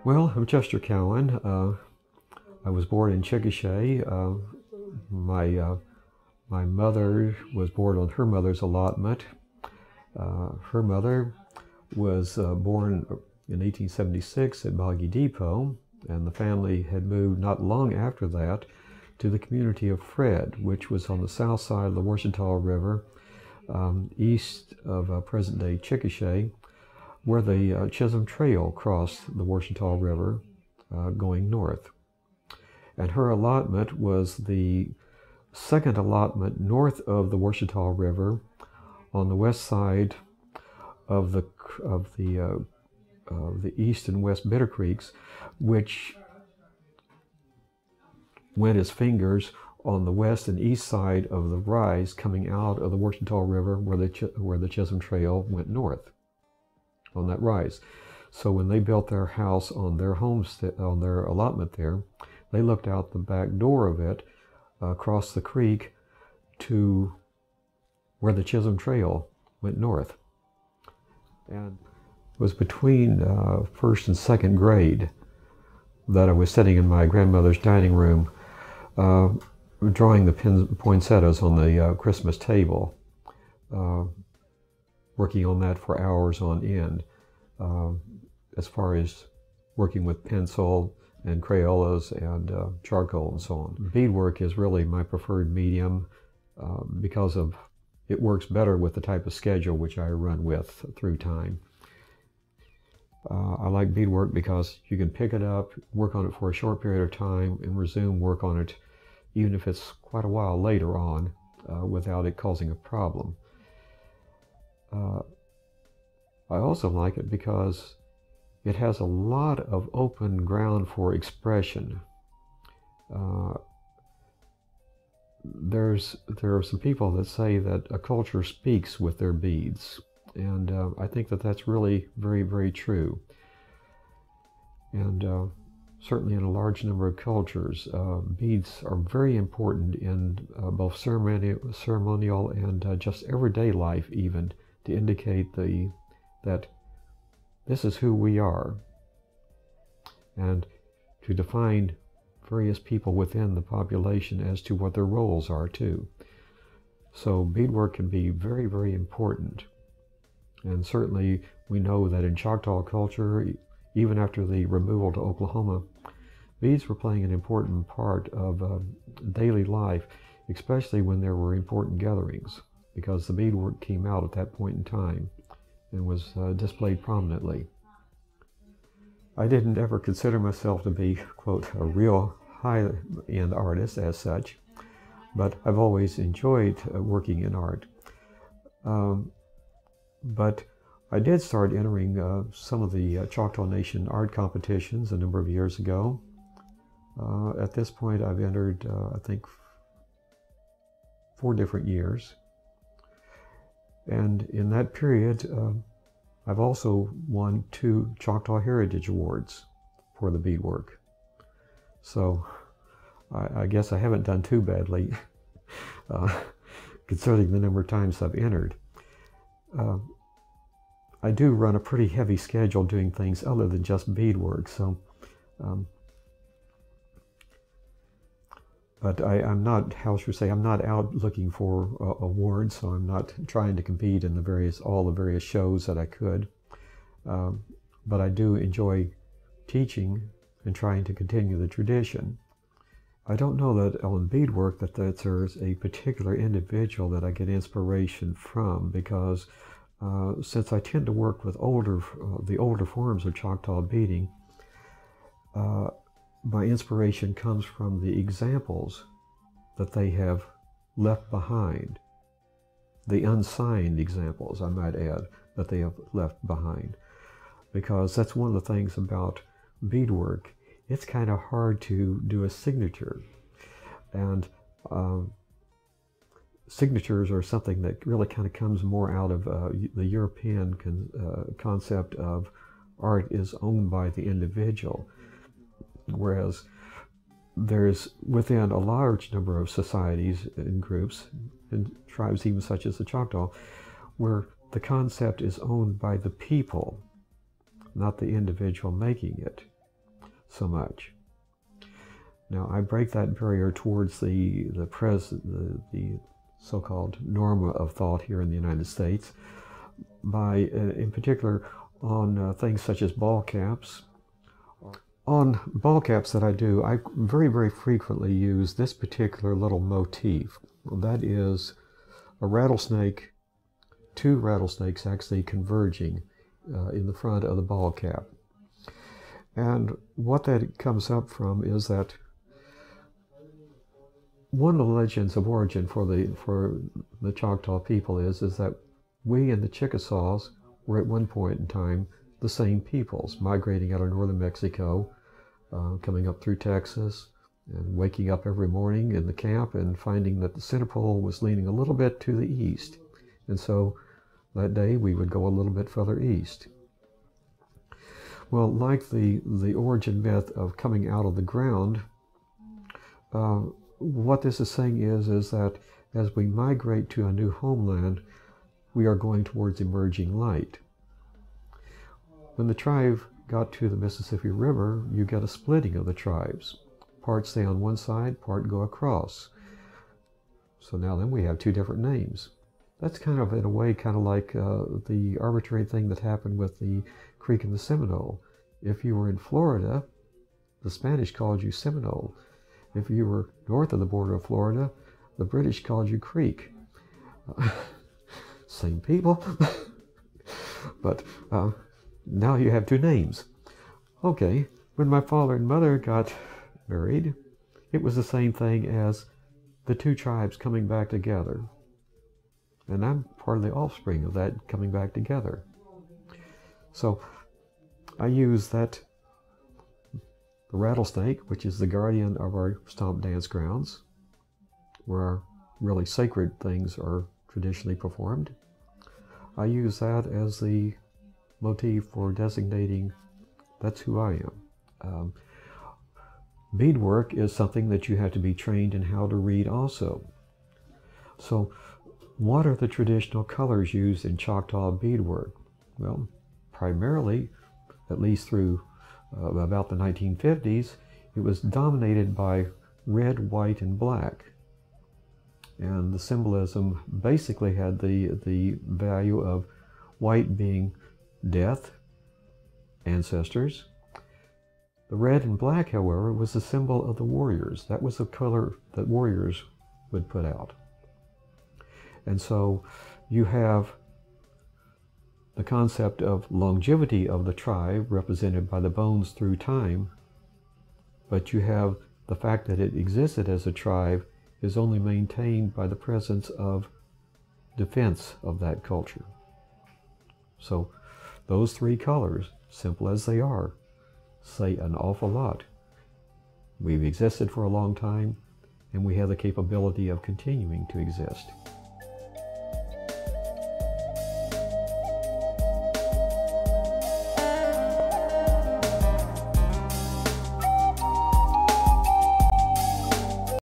Well, I'm Chester Cowen. I was born in Chickasha. My mother was born on her mother's allotment. Her mother was born in 1876 at Boggy Depot, and the family had moved not long after that to the community of Fred, which was on the south side of the Washita River, east of present-day Chickasha, where the Chisholm Trail crossed the Washita River going north. And her allotment was the second allotment north of the Washita River on the west side of the east and west Bitter Creeks, which went as fingers on the west and east side of the rise coming out of the Washita River where the Chisholm Trail went north on that rise. So when they built their house on their homestead, on their allotment there, they looked out the back door of it across the creek to where the Chisholm Trail went north. And it was between first and second grade that I was sitting in my grandmother's dining room drawing the poinsettias on the Christmas table, working on that for hours on end, as far as working with pencil and Crayolas and charcoal and so on. Beadwork is really my preferred medium because of it works better with the type of schedule which I run with through time. I like beadwork because you can pick it up, work on it for a short period of time, and resume work on it even if it's quite a while later on without it causing a problem. I also like it because it has a lot of open ground for expression. There are some people that say that a culture speaks with their beads, and I think that that's really very, very true. And certainly in a large number of cultures, beads are very important in both ceremonial and just everyday life, even to indicate that this is who we are, and to define various people within the population as to what their roles are too. So beadwork can be very, very important. And certainly we know that in Choctaw culture, even after the removal to Oklahoma, beads were playing an important part of daily life, especially when there were important gatherings, because the beadwork came out at that point in time and was displayed prominently. I didn't ever consider myself to be, quote, a real high-end artist as such, but I've always enjoyed working in art. But I did start entering some of the Choctaw Nation art competitions a number of years ago. At this point, I've entered, I think, 4 different years. And in that period, I've also won 2 Choctaw Heritage Awards for the beadwork. So I guess I haven't done too badly, considering the number of times I've entered. I do run a pretty heavy schedule doing things other than just beadwork, so but I'm not, how should I say, I'm not out looking for awards, so I'm not trying to compete in all the various shows that I could. But I do enjoy teaching and trying to continue the tradition. I don't know that on beadwork that there's a particular individual that I get inspiration from, because since I tend to work with the older forms of Choctaw beading, my inspiration comes from the examples that they have left behind, the unsigned examples, I might add, that they have left behind. Because that's one of the things about beadwork. It's kind of hard to do a signature. And signatures are something that really kind of comes more out of the European concept of art is owned by the individual. Whereas there's within a large number of societies and groups and tribes, even such as the Choctaw, where the concept is owned by the people, not the individual making it. so much. Now, I break that barrier towards the so-called norm of thought here in the United States by, in particular, on things such as ball caps. On ball caps that I do, I very, very frequently use this particular little motif. That is a rattlesnake, two rattlesnakes actually converging in the front of the ball cap. And what that comes up from is that one of the legends of origin for the Choctaw people is that we and the Chickasaws were at one point in time the same peoples, migrating out of northern Mexico, coming up through Texas, and waking up every morning in the camp and finding that the center pole was leaning a little bit to the east. And so that day we would go a little bit further east. Well, like the origin myth of coming out of the ground, what this is saying is that as we migrate to a new homeland, we are going towards emerging light. When the tribe got to the Mississippi River, you get a splitting of the tribes. Part stay on one side, part go across. So now then we have two different names. That's kind of, in a way, kind of like the arbitrary thing that happened with the Creek and the Seminole. If you were in Florida, the Spanish called you Seminole. If you were north of the border of Florida, the British called you Creek. Same people, but now you have two names. Okay, when my father and mother got married, it was the same thing as the two tribes coming back together. And I'm part of the offspring of that coming back together. So I use that, the rattlesnake, which is the guardian of our stomp dance grounds, where our really sacred things are traditionally performed. I use that as the motif for designating that's who I am. Beadwork is something that you have to be trained in how to read also. So what are the traditional colors used in Choctaw beadwork? Well, primarily, at least through about the 1950s, it was dominated by red, white, and black. And the symbolism basically had the value of white being death, ancestors. The red and black, however, was the symbol of the warriors. That was the color that warriors would put out. And so you have the concept of longevity of the tribe represented by the bones through time, but you have the fact that it existed as a tribe is only maintained by the presence of defense of that culture. So those three colors, simple as they are, say an awful lot. We've existed for a long time, and we have the capability of continuing to exist.